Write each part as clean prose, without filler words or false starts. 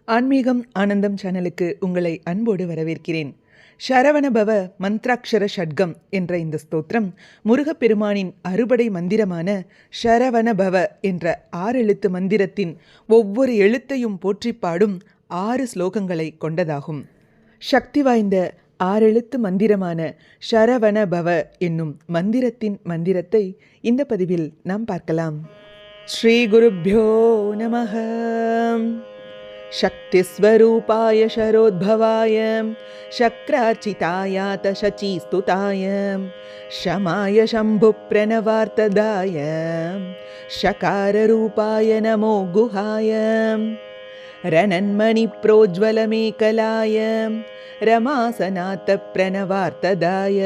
ஆன்மீகம் ஆனந்தம் சேனலுக்கு உங்களை அன்போடு வரவேற்கிறேன். சரவணபவ மந்த்ராட்சர ஷட்கம் என்ற இந்த ஸ்தோத்திரம் முருகப்பெருமானின் அறுபடை மந்திரமான சரவணபவ என்ற 6 எழுத்து மந்திரத்தின் ஒவ்வொரு எழுத்தையும் போற்றி பாடும் 6 ஸ்லோகங்களை கொண்டதாகும். சக்தி வாய்ந்த 6 எழுத்து மந்திரமான சரவணபவ என்னும் மந்திரத்தின் மந்திரத்தை இந்த பதிவில் நாம் பார்க்கலாம். ஸ்ரீ குருப்யோ நமஹ. शक्तिस्वरूपाय शरोद्भवाय शक्रार्चितायात शचीस्तुताय शमाय शम्भुप्रणवार्तदाय शकाररूपाय नमो गुहाय रनन्मणिप्रोज्ज्वलमेकलाय रमासनाथप्रणवार्तदाय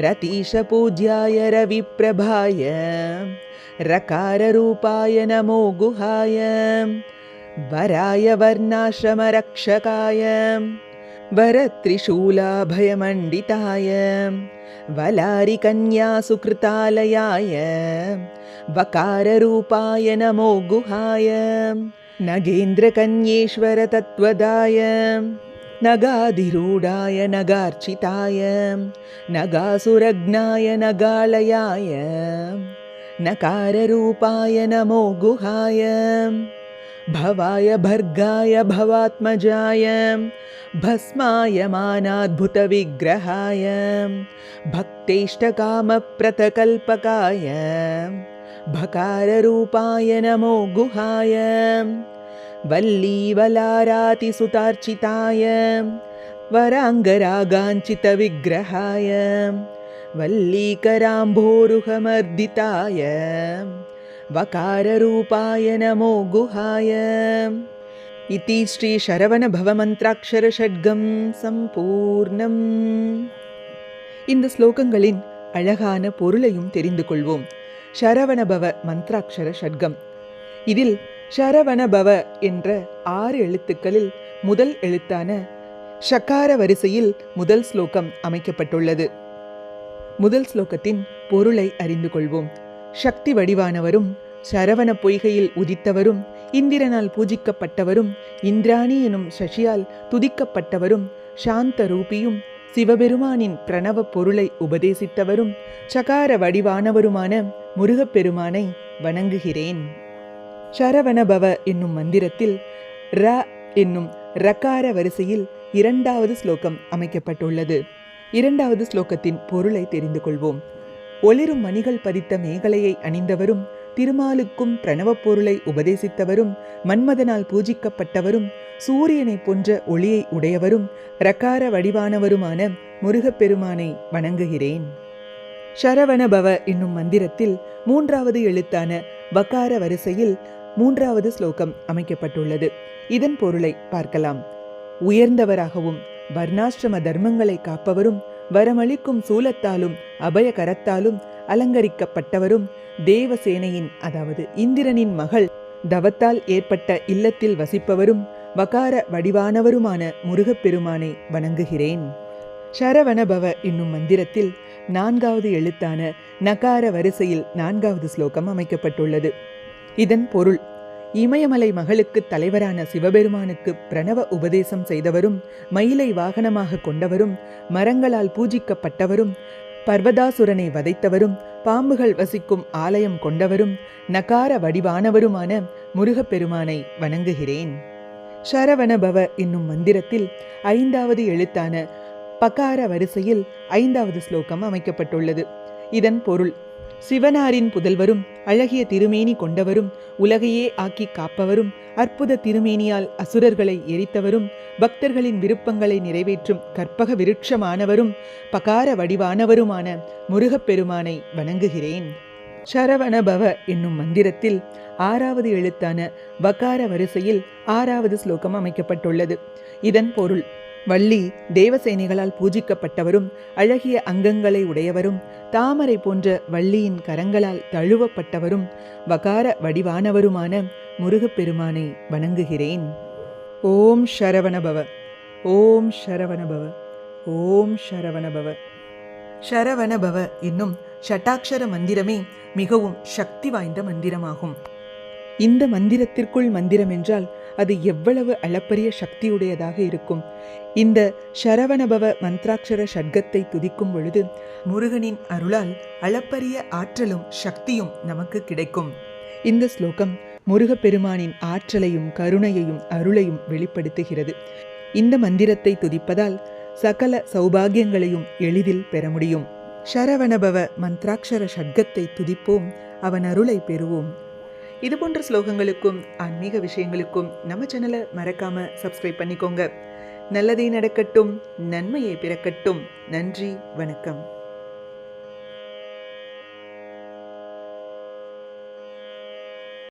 रतीशपूज्याय रविप्रभाय रकाररूपाय नमो गुहाय वराय वर्णाश्रमरक्षकाय वरत्रिशूलाभयमण्डिताय वलारिकन्यासुकृतालयाय वकाररूपाय नमो गुहाय नगेन्द्रकन्येश्वरतत्त्वदाय नगाधिरूढाय नगार्चिताय नगासुरग्नाय नगालयाय नकाररूपाय नमो गुहाय भवाय भर्गाय भवात्मजाय भस्मायमानाद्भुतविग्रहाय भक्तेष्टकामप्रतकल्पकाय भकाररूपाय नमो गुहाय वल्लीवलारातिसुतार्चिताय वराङ्गरागाञ्चितविग्रहाय वल्लीकराम्भोरुहमर्दिताय वकाररूपाय नमो गुहाय. इति श्री शरवणभवमन्त्राक्षर षड्गं சம்பூர்ணம். இந்த ஸ்லோகங்களின் அழகான பொருளையும் தெரிந்து கொள்வோம். சரவணபவ மந்த்ராட்சர ஷட்கம். இதில் சரவணபவ என்ற 6 எழுத்துக்களில் முதல் எழுத்தான ஷகார வரிசையில் முதல் ஸ்லோகம் அமைக்கப்பட்டுள்ளது. முதல் ஸ்லோகத்தின் பொருளை அறிந்து கொள்வோம். சக்தி வடிவானவரும் சரவண பொய்கையில் உதித்தவரும் இந்திரனால் பூஜிக்கப்பட்டவரும் இந்திராணி எனும் சசியால் துதிக்கப்பட்டவரும் சாந்த ரூபியும் சிவபெருமானின் பிரணவ பொருளை உபதேசித்தவரும் சகார வடிவானவருமான முருகப்பெருமானை வணங்குகிறேன். சரவணபவ என்னும் மந்திரத்தில் ர என்னும் ரகார வரிசையில் 2வது ஸ்லோகம் அமைக்கப்பட்டுள்ளது. 2வது ஸ்லோகத்தின் பொருளை தெரிந்து கொள்வோம். ஒளிரும் மணிகள் பதித்த மேகலையை அணிந்தவரும் திருமாலுக்கும் பிரணவப் பொருளை உபதேசித்தவரும் மன்மதனால் பூஜிக்கப்பட்டவரும் சூரியனை போன்ற ஒளியை உடையவரும் ரகார வடிவானவருமான முருகப்பெருமானை வணங்குகிறேன். சரவணபவ என்னும் மந்திரத்தில் 3வது எழுத்தான வகார வரிசையில் 3வது ஸ்லோகம் அமைக்கப்பட்டுள்ளது. இதன் பொருளை பார்க்கலாம். உயர்ந்தவராகவும் வர்ணாசிரம தர்மங்களை காப்பவரும் வரமளிக்கும் சூலத்தாலும் அபயகரத்தாலும் அலங்கரிக்கப்பட்டவரும் தேவசேனையின் அதாவது இந்திரனின் மகள் தவத்தால் ஏற்பட்ட இல்லத்தில் வசிப்பவரும் வகார வடிவானவருமான முருகப்பெருமானை வணங்குகிறேன். சரவணபவ என்னும் மந்திரத்தில் 4வது எழுத்தான நகார வரிசையில் 4வது ஸ்லோகம் அமைக்கப்பட்டுள்ளது. இதன் பொருள்: இமயமலை மகளுக்கு தலைவரான சிவபெருமானுக்கு பிரணவ உபதேசம் செய்தவரும் மயிலை வாகனமாக கொண்டவரும் மரங்களால் பூஜிக்கப்பட்டவரும் பர்வதாசுரனை வதைத்தவரும் பாம்புகள் வசிக்கும் ஆலயம் கொண்டவரும் நகார வடிவானவருமான முருகப்பெருமானை வணங்குகிறேன். சரவணபவ என்னும் மந்திரத்தில் 5வது எழுத்தான பகார வரிசையில் 5வது ஸ்லோகம் அமைக்கப்பட்டுள்ளது. இதன் பொருள்: சிவனாரின் புதல்வரும் அழகிய திருமேனி கொண்டவரும் உலகையே ஆக்கி காப்பவரும் அற்புத திருமேனியால் அசுரர்களை எரித்தவரும் பக்தர்களின் விருப்பங்களை நிறைவேற்றும் கற்பக விருட்சமானவரும் பகார வடிவானவருமான முருகப்பெருமானை வணங்குகிறேன். சரவணபவ என்னும் மந்திரத்தில் 6வது எழுத்தான வகார வரிசையில் 6வது ஸ்லோகம் அமைக்கப்பட்டுள்ளது. இதன் பொருள்: வள்ளி தேவசேனைகளால் பூஜிக்கப்பட்டவரும் அழகிய அங்கங்களை உடையவரும் தாமரை போன்ற வள்ளியின் கரங்களால் தழுவப்பட்டவரும் வகார வடிவானவருமான முருகப்பெருமானை வணங்குகிறேன். ஓம் சரவணபவ, ஓம் சரவணபவ, ஓம் சரவணபவ. சரவணபவ என்னும் ஷட்டாட்சர மந்திரமே மிகவும் சக்தி வாய்ந்த மந்திரமாகும். இந்த மந்திரத்திற்குள் மந்திரம் என்றால் அது எவ்வளவு அளப்பரிய சக்தியுடையதாக இருக்கும். இந்த சரவணபவ மந்த்ராட்சர ஷட்கத்தை துதிக்கும் பொழுது முருகனின் அருளால் அளப்பரிய ஆற்றலும் சக்தியும் நமக்கு கிடைக்கும். இந்த ஸ்லோகம் முருகப்பெருமானின் ஆற்றலையும் கருணையையும் அருளையும் வெளிப்படுத்துகிறது. இந்த மந்திரத்தை துதிப்பதால் சகல சௌபாகியங்களையும் எளிதில் பெற முடியும். சரவணபவ மந்த்ராட்சர ஷட்கத்தை துதிப்போம், அவன் அருளை பெறுவோம். இதுபோன்ற ஸ்லோகங்களுக்கும் ஆன்மீக விஷயங்களுக்கும் நம்ம சேனலை மறக்காம சப்ஸ்கிரைப் பண்ணிக்கோங்க. நல்லதே நடக்கட்டும், நன்மையே பிறக்கட்டும். நன்றி, வணக்கம்.